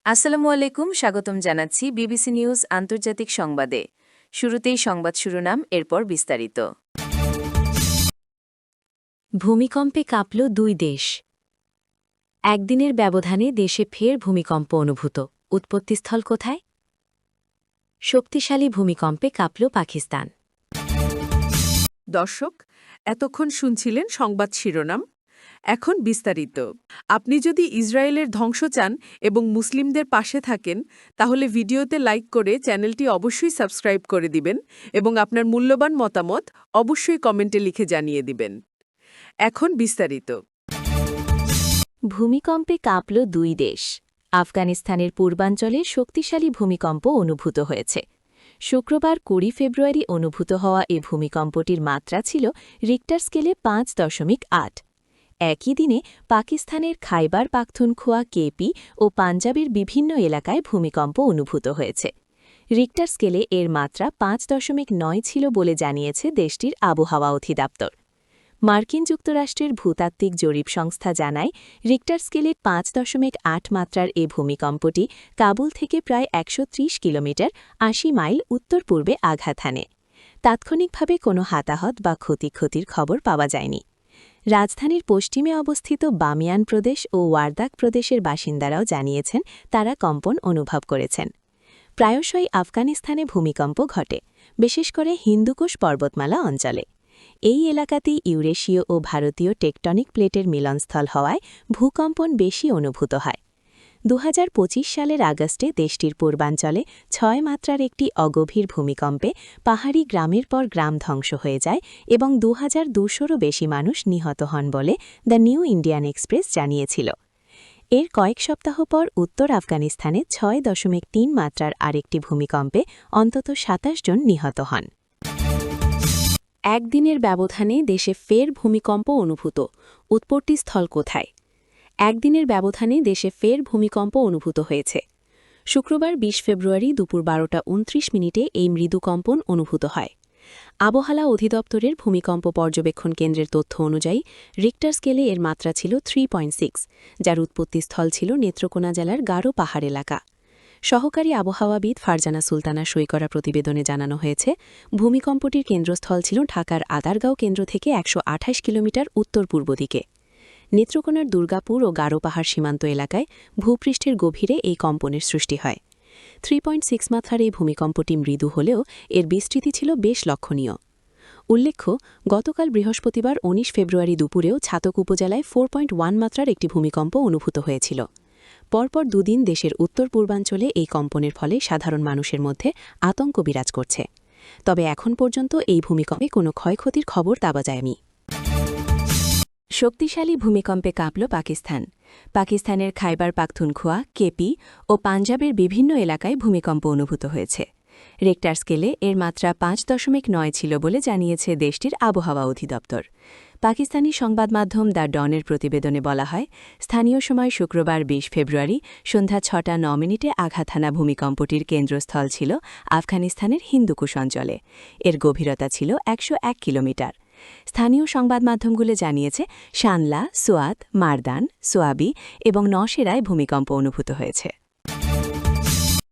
আসসালামু আলাইকুম, স্বাগতম জানাচ্ছি বিবিসি নিউজ আন্তর্জাতিক সংবাদে। শুরুতেই সংবাদ শিরোনাম, এরপর বিস্তারিত। ভূমিকম্পে কাঁপল দুই দেশ। একদিনের ব্যবধানে দেশে ফের ভূমিকম্প অনুভূত। উৎপত্তিস্থল কোথায়? শক্তিশালী ভূমিকম্পে কাঁপল পাকিস্তান। দর্শক, এতক্ষণ শুনছিলেন সংবাদ শিরোনাম। এখন বিস্তারিত। আপনি যদি ইসরায়েলের ধ্বংস চান এবং মুসলিমদের পাশে থাকেন, তাহলে ভিডিওতে লাইক করে চ্যানেলটি অবশ্যই সাবস্ক্রাইব করে দিবেন এবং আপনার মূল্যবান মতামত অবশ্যই কমেন্টে লিখে জানিয়ে দিবেন। এখন বিস্তারিত। ভূমিকম্পে কাঁপল দুই দেশ। আফগানিস্তানের পূর্বাঞ্চলে শক্তিশালী ভূমিকম্প অনুভূত হয়েছে। শুক্রবার ২০ ফেব্রুয়ারি অনুভূত হওয়া এ ভূমিকম্পটির মাত্রা ছিল রিক্টার স্কেলে ৫.৮। একই দিনে পাকিস্তানের খাইবার পাখতুনখোয়া কেপি ও পাঞ্জাবের বিভিন্ন এলাকায় ভূমিকম্প অনুভূত হয়েছে। রিক্টার স্কেলে এর মাত্রা ৫.৯ ছিল বলে জানিয়েছে দেশটির আবহাওয়া অধিদপ্তর। মার্কিন যুক্তরাষ্ট্রের ভূতাত্ত্বিক জরিপ সংস্থা জানায়, রিক্টার স্কেলে ৫.৮ মাত্রার এ ভূমিকম্পটি কাবুল থেকে প্রায় ১৩০ কিলোমিটার ৮০ মাইল উত্তর-পূর্বে আঘাত হানে। তাৎক্ষণিকভাবে কোনো হতাহত বা ক্ষতির খবর পাওয়া যায়নি। রাজধানীর পশ্চিমে অবস্থিত বামিয়ান প্রদেশ ও ওয়ারদাক প্রদেশের বাসিন্দারাও জানিয়েছেন তারা কম্পন অনুভব করেছেন। প্রায়শই আফগানিস্তানে ভূমিকম্প ঘটে, বিশেষ করে হিন্দুকুশ পর্বতমালা অঞ্চলে। এই এলাকাতেই ইউরেশীয় ও ভারতীয় টেকটনিক প্লেটের মিলনস্থল হওয়ায় ভূকম্পন বেশি অনুভূত হয়। ২০২৫ সালের আগস্টে দেশটির পূর্বাঞ্চলে ৬ মাত্রার একটি অগভীর ভূমিকম্পে পাহাড়ি গ্রামের পর গ্রাম ধ্বংস হয়ে যায় এবং ২২০০রও বেশি মানুষ নিহত হন বলে দ্য নিউ ইন্ডিয়ান এক্সপ্রেস জানিয়েছিল। এর কয়েক সপ্তাহ পর উত্তর আফগানিস্তানে ৬.৩ মাত্রার আরেকটি ভূমিকম্পে অন্তত ২৭ জন নিহত হন। একদিনের ব্যবধানে দেশে ফের ভূমিকম্প অনুভূত। উৎপত্তিস্থল কোথায়? একদিনের ব্যবধানে দেশে ফের ভূমিকম্প অনুভূত হয়েছে। শুক্রবার ২০ ফেব্রুয়ারি দুপুর ১২টা ২৯ এই মৃদু কম্পন অনুভূত হয়। আবহাওয়া অধিদপ্তরের ভূমিকম্প পর্যবেক্ষণ কেন্দ্রের তথ্য অনুযায়ী রিক্টার স্কেলে এর মাত্রা ছিল ৩.৬, যার উৎপত্তিস্থল ছিল নেত্রকোনা জেলার গারো পাহাড় এলাকা। সহকারী আবহাওয়াবিদ ফারজানা সুলতানা সই করা প্রতিবেদনে জানানো হয়েছে, ভূমিকম্পটির কেন্দ্রস্থল ছিল ঢাকার আদারগাঁও কেন্দ্র থেকে ১২৮ কিলোমিটার উত্তর-পূর্ব দিকে। নেত্রকোনার দুর্গাপুর ও গারো পাহাড় সীমান্ত এলাকায় ভূপৃষ্ঠের গভীরে এই কম্পনের সৃষ্টি হয়। ৩.৬ মাত্রার এই ভূমিকম্পটি মৃদু হলেও এর বিস্তৃতি ছিল বেশ লক্ষণীয়। উল্লেখ্য, গতকাল বৃহস্পতিবার ১৯ ফেব্রুয়ারি দুপুরেও ছাতক উপজেলায় ৪.১ মাত্রার একটি ভূমিকম্প অনুভূত হয়েছিল। পরপর দুদিন দেশের উত্তর পূর্বাঞ্চলে এই কম্পনের ফলে সাধারণ মানুষের মধ্যে আতঙ্ক বিরাজ করছে। তবে এখন পর্যন্ত এই ভূমিকম্পে কোনো ক্ষয়ক্ষতির খবর পাওয়া যায়নি। শক্তিশালী ভূমিকম্পে কাঁপল পাকিস্তান। পাকিস্তানের খাইবার পাখতুনখোয়া, কেপি ও পাঞ্জাবের বিভিন্ন এলাকায় ভূমিকম্প অনুভূত হয়েছে। রিক্টার স্কেলে এর মাত্রা ৫.৯ ছিল বলে জানিয়েছে দেশটির আবহাওয়া অধিদপ্তর। পাকিস্তানি সংবাদ মাধ্যম দ্য ডনের প্রতিবেদনে বলা হয়, স্থানীয় সময় শুক্রবার ২০ ফেব্রুয়ারি সন্ধ্যা ৬টা ৯ আঘাত হানা ভূমিকম্পটির কেন্দ্রস্থল ছিল আফগানিস্তানের হিন্দুকুশ অঞ্চলে। এর গভীরতা ছিল ১০১ কিলোমিটার। স্থানীয় সংবাদ মাধ্যমগুলো জানিয়েছে, শানলা, সোয়াত, মারদান, সোয়াবি এবং নশেরায় ভূমিকম্প অনুভূত হয়েছে।